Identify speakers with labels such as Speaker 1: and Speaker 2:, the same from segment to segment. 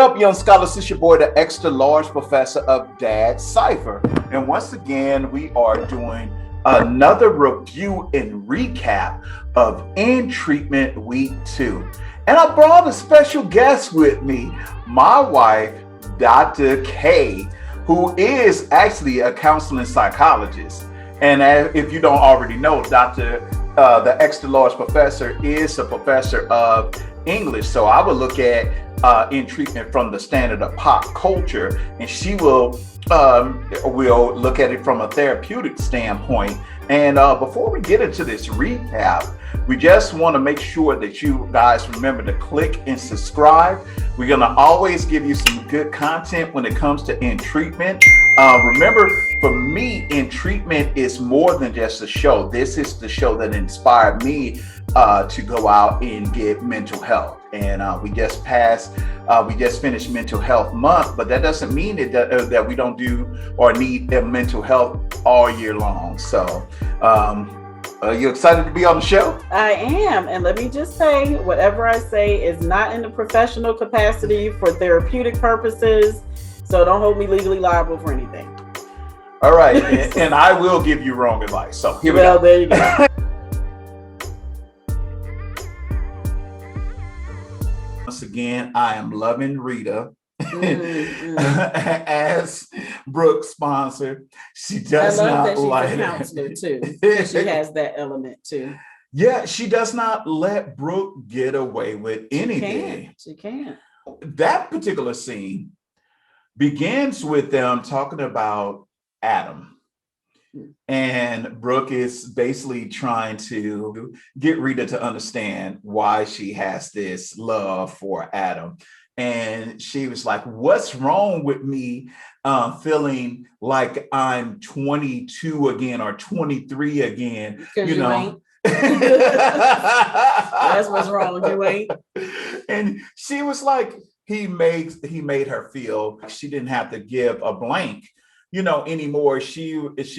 Speaker 1: Up, young scholars? It's your boy, the extra large professor of Dad Cipher. And once again, we are doing another review and recap of In Treatment Week 2. And I brought a special guest with me, my wife, Dr. K, who is actually a counseling psychologist. And if you don't already know, the extra large professor is a professor of English. So I would look at In Treatment from the standard of pop culture, and she will look at it from a therapeutic standpoint. And before we get into this recap, we just want to make sure that you guys remember to click and subscribe. We're going to always give you some good content when it comes to In Treatment. Remember, for me, In Treatment is more than just a show. This is the show that inspired me to go out and get mental health. And we just finished Mental Health Month, but that doesn't mean that we don't do or need mental health all year long. So, are you excited to be on the show?
Speaker 2: I am. And let me just say, whatever I say is not in a professional capacity for therapeutic purposes. So don't hold me legally liable for anything.
Speaker 1: All right. and I will give you wrong advice. So here we go.
Speaker 2: There you go.
Speaker 1: Once again, I am loving Rita. As Brooke's sponsor. She does not like
Speaker 2: it. I love that she's a counselor too. She has that element too.
Speaker 1: Yeah, she does not let Brooke get away with anything.
Speaker 2: She can't.
Speaker 1: That particular scene begins with them talking about Adam. And Brooke is basically trying to get Rita to understand why she has this love for Adam. And she was like, what's wrong with me feeling like I'm 22 again or 23 again?
Speaker 2: You know, ain't. That's what's wrong with you, ain't.
Speaker 1: And she was like, he made her feel she didn't have to give a blank, anymore. She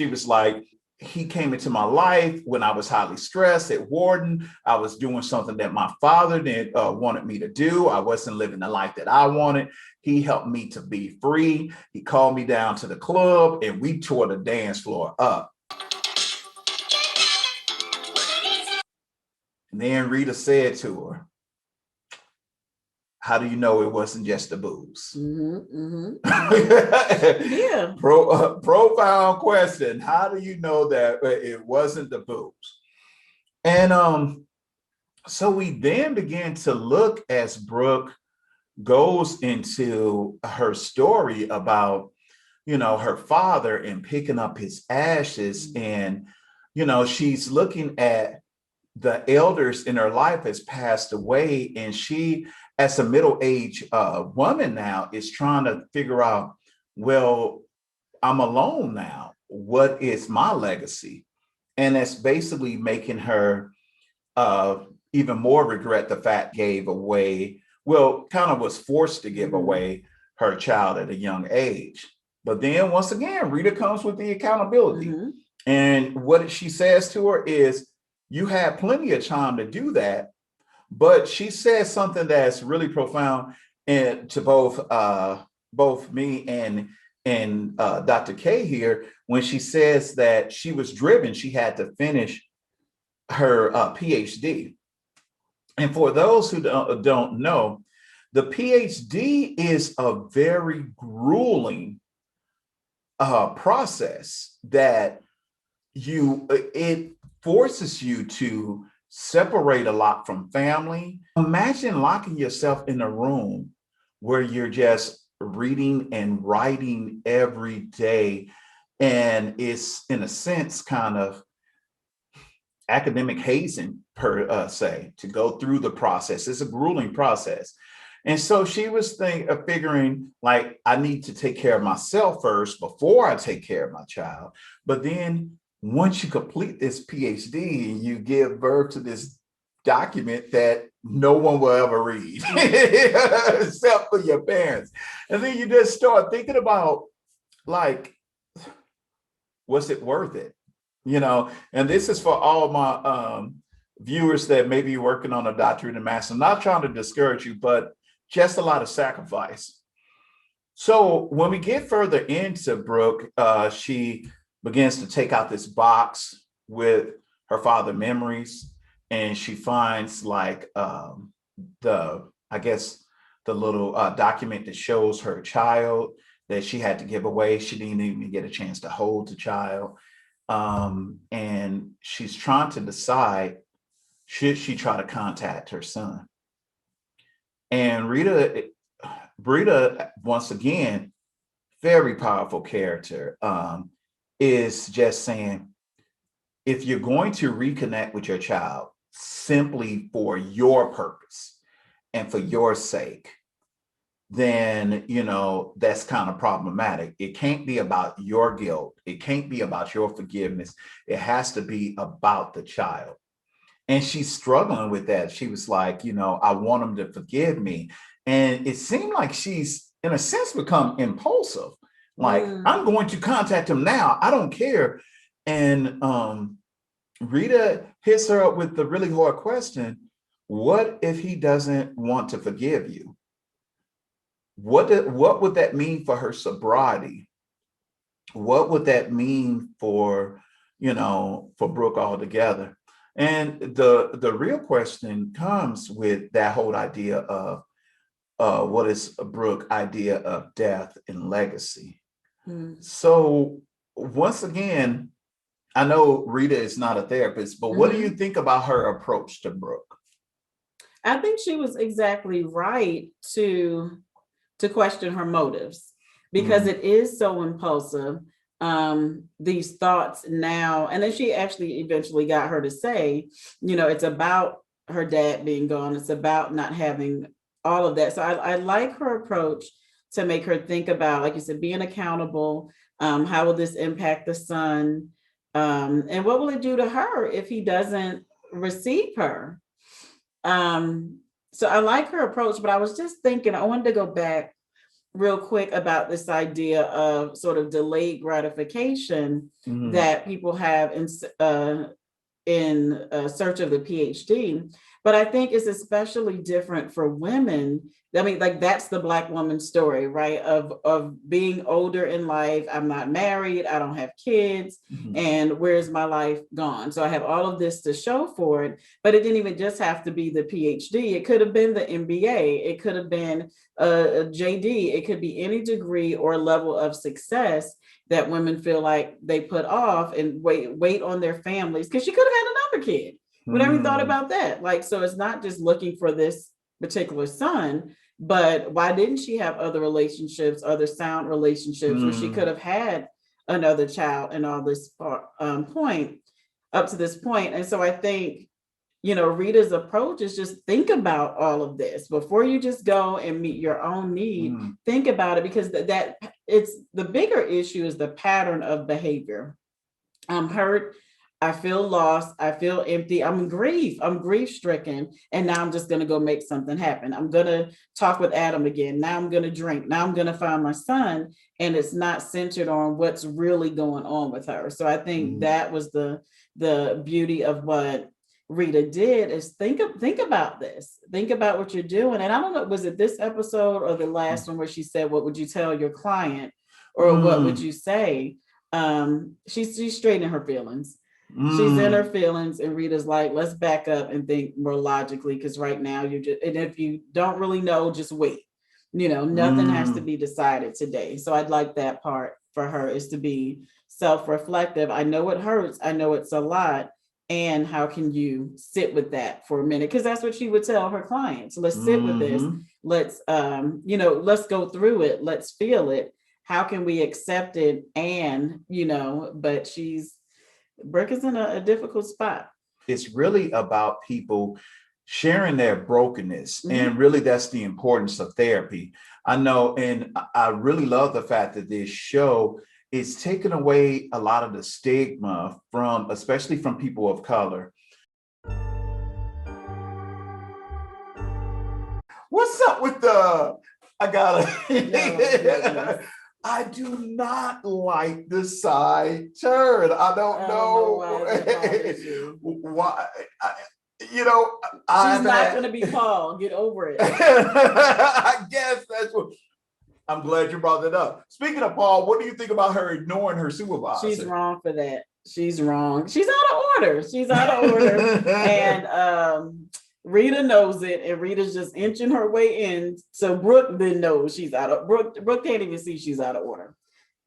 Speaker 1: was like, he came into my life when I was highly stressed at Warden. I was doing something that my father wanted me to do. I wasn't living the life that I wanted. He helped me to be free. He called me down to the club and we tore the dance floor up. And then Rita said to her, how do you know it wasn't just the booze?
Speaker 2: Yeah.
Speaker 1: Profound question. How do you know that it wasn't the booze? And so we then begin to look as Brooke goes into her story about, her father and picking up his ashes. And, she's looking at the elders in her life has passed away, and she, as a middle-aged woman now, is trying to figure out, well, I'm alone now. What is my legacy? And that's basically making her even more regret the fact was forced to give away her child at a young age. But then once again, Rita comes with the accountability. And what she says to her is, you had plenty of time to do that. But she says something that's really profound and to both me and Dr. K here, when she says that she was driven, she had to finish her PhD. And for those who don't know, the PhD is a very grueling process that it forces you to separate a lot from family. Imagine locking yourself in a room where you're just reading and writing every day. And it's, in a sense, kind of academic hazing per se, to go through the process. It's a grueling process. And so she was figuring, like, I need to take care of myself first before I take care of my child. But then once you complete this PhD, you give birth to this document that no one will ever read except for your parents. And then you just start thinking about, like, was it worth it? And this is for all my viewers that may be working on a doctorate and master. I'm not trying to discourage you, but just a lot of sacrifice. So when we get further into Brooke, she begins to take out this box with her father memories, and she finds like I guess the little document that shows her child that she had to give away. She didn't even get a chance to hold the child. And she's trying to decide, should she try to contact her son? And Brita, once again, very powerful character, is just saying, if you're going to reconnect with your child simply for your purpose and for your sake, then, that's kind of problematic. It can't be about your guilt. It can't be about your forgiveness. It has to be about the child. And she's struggling with that. She was like, I want him to forgive me. And it seemed like she's, in a sense, become impulsive. Like, I'm going to contact him now. I don't care. And Rita hits her up with the really hard question. What if he doesn't want to forgive you? What would that mean for her sobriety? What would that mean for Brooke altogether? And the real question comes with that whole idea of what is Brooke's idea of death and legacy. So once again, I know Rita is not a therapist, but what do you think about her approach to Brooke?
Speaker 2: I think she was exactly right to question her motives, because it is so impulsive. These thoughts now, and then she actually eventually got her to say, it's about her dad being gone. It's about not having all of that. So I like her approach to make her think about, like you said, being accountable. How will this impact the son? And what will it do to her if he doesn't receive her? So I like her approach, but I was just thinking, I wanted to go back real quick about this idea of sort of delayed gratification that people have in search of the PhD. But I think it's especially different for women. I mean, like, that's the Black woman story, right? Of being older in life. I'm not married. I don't have kids. And where's my life gone? So I have all of this to show for it. But it didn't even just have to be the PhD. It could have been the MBA. It could have been a JD. It could be any degree or level of success that women feel like they put off and wait on their families, because she could have had another kid. Whatever you thought about that. Like, so it's not just looking for this particular son, but why didn't she have other relationships, other sound relationships where she could have had another child and all this point up to this point? And so I think, Rita's approach is just think about all of this before you just go and meet your own need. Think about it, because that it's the bigger issue is the pattern of behavior. I'm hurt. I feel lost. I feel empty. I'm grief stricken. And now I'm just going to go make something happen. I'm going to talk with Adam again. Now I'm going to drink. Now I'm going to find my son. And it's not centered on what's really going on with her. So I think that was the beauty of what Rita did, is think about this. Think about what you're doing. And I don't know, was it this episode or the last one where she said, what would you tell your client? Or what would you say? She's straight in her feelings. She's in her feelings, and Rita's like, let's back up and think more logically, because right now and if you don't really know, just wait. Nothing has to be decided today. So I'd like that part for her, is to be self-reflective. I know it hurts. I know it's a lot. And how can you sit with that for a minute? Because that's what she would tell her clients. Let's sit with this. Let's, let's go through it. Let's feel it. How can we accept it? And, but Brooke is in a difficult spot.
Speaker 1: It's really about people sharing their brokenness. And really, that's the importance of therapy. I know, and I really love the fact that this show is taking away a lot of the stigma especially from people of color. What's up with I do not like the side turn. I don't know
Speaker 2: why.
Speaker 1: why. You know,
Speaker 2: she's not going to be Paul. Get over it.
Speaker 1: I guess that's what. I'm glad you brought that up. Speaking of Paul, what do you think about her ignoring her supervisor?
Speaker 2: She's wrong for that. She's wrong. She's out of order. She's out of order. And Rita knows it, and Rita's just inching her way in. So Brooke then knows she's out of Brooke can't even see she's out of order.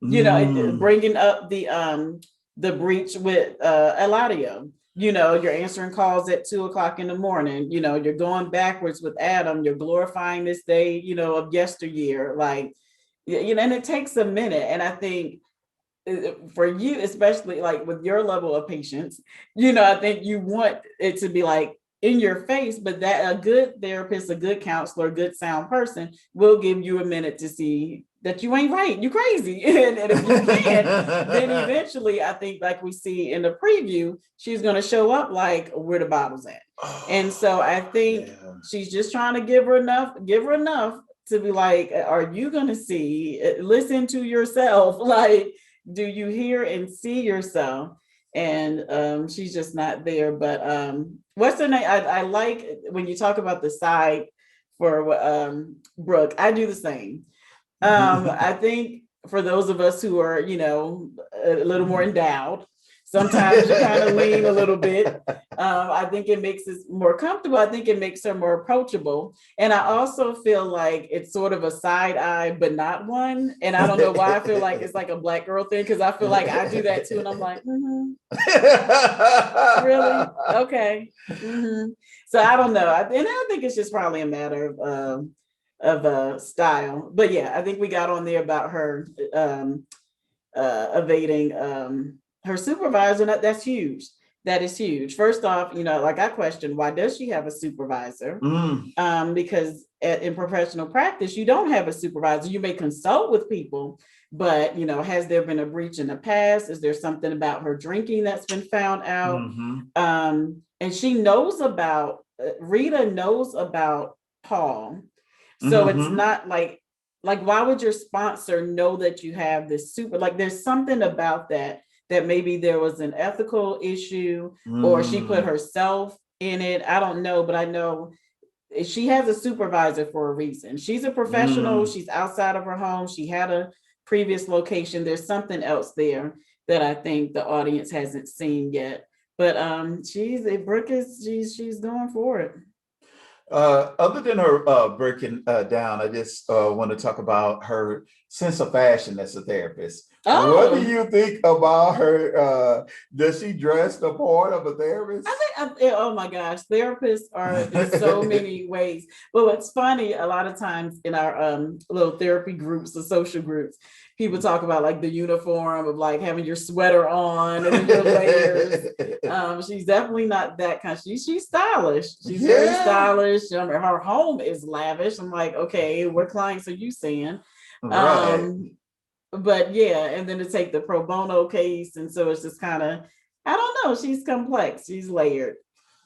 Speaker 2: You know, bringing up the breach with Eladio. You know, you're answering calls at 2:00 in the morning. You know, you're going backwards with Adam. You're glorifying this day, you know, of yesteryear. Like, you know, and it takes a minute. And I think for you, especially like with your level of patience, you know, I think you want it to be like in your face, but that a good therapist, a good counselor, a good sound person will give you a minute to see that you ain't right, you crazy. And if you can, then eventually I think like we see in the preview, she's going to show up like where the bottle's at. And so I think she's just trying to give her enough to be like, are you going to see, listen to yourself? Like, do you hear and see yourself? And she's just not there. But what's her name? I like when you talk about the side for Brooke. I do the same. I think for those of us who are, you know, a little more endowed, sometimes you kind of lean a little bit. I think it makes us more comfortable. I think it makes her more approachable. And I also feel like it's sort of a side eye, but not one. And I don't know why I feel like it's like a Black girl thing, because I feel like I do that too. And I'm like, really? Okay. So I don't know. And I think it's just probably a matter of style. But yeah, I think we got on there about her evading her supervisor. That's huge. That is huge. First off, you know, like I questioned, why does she have a supervisor? Because in professional practice, you don't have a supervisor. You may consult with people, but, you know, has there been a breach in the past? Is there something about her drinking that's been found out? And she knows about, Rita knows about Paul. So it's not like, why would your sponsor know that you have this like, there's something about that maybe there was an ethical issue or she put herself in it. I don't know, but I know she has a supervisor for a reason. She's a professional. She's outside of her home. She had a previous location. There's something else there that I think the audience hasn't seen yet. But Brooke she's going for it.
Speaker 1: Other than her breaking down, I just want to talk about her sense of fashion as a therapist. What do you think about her? Does she dress the part of a therapist?
Speaker 2: I think, oh my gosh, therapists are in so many ways. But what's funny, a lot of times in our little therapy groups, the social groups, people talk about like the uniform of like having your sweater on and your layers. She's definitely not that kind. She's stylish. She's very stylish. I mean, her home is lavish. I'm like, okay, what clients are you seeing? Right. But yeah, and then to take the pro bono case, and so it's just kind of, I don't know. She's complex. She's layered,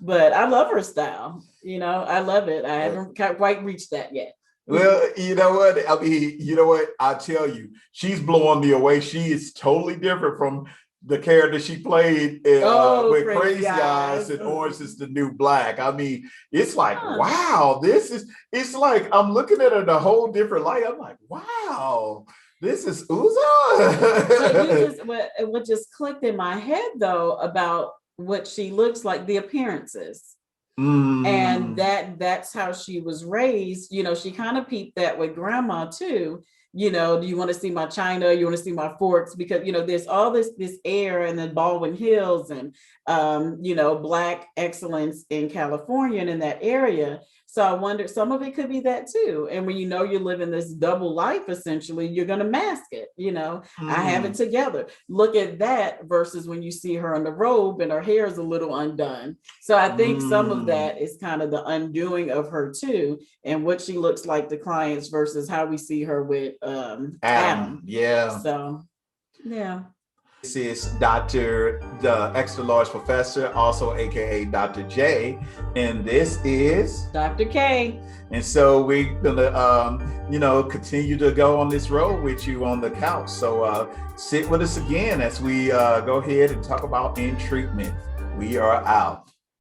Speaker 2: but I love her style. You know, I love it. I haven't quite reached that yet.
Speaker 1: Well, you know what? I mean, you know what? I tell you, she's blowing me away. She is totally different from the character she played with Crazy Eyes and Orange is the New Black. I mean, it's like, wow, it's like I'm looking at her in a whole different light. I'm like, wow, this is Uza.
Speaker 2: So what just clicked in my head though about what she looks like, the appearances. And that's how she was raised. You know, she kind of peeped that with grandma too. You know, do you want to see my china? You want to see my forks? Because, you know, there's all this air and then Baldwin Hills and, you know, Black excellence in California and in that area. So I wonder, some of it could be that too. And when you know you're living this double life, essentially, you're going to mask it. You know, I have it together. Look at that versus when you see her in the robe and her hair is a little undone. So I think some of that is kind of the undoing of her too, and what she looks like to clients versus how we see her with Adam.
Speaker 1: Yeah.
Speaker 2: So, yeah.
Speaker 1: This is Dr. the Extra Large Professor, also AKA Dr. J, and this is
Speaker 2: Dr. K.
Speaker 1: And so we're gonna, you know, continue to go on this road with you on the couch. So sit with us again as we go ahead and talk about In Treatment. We are out.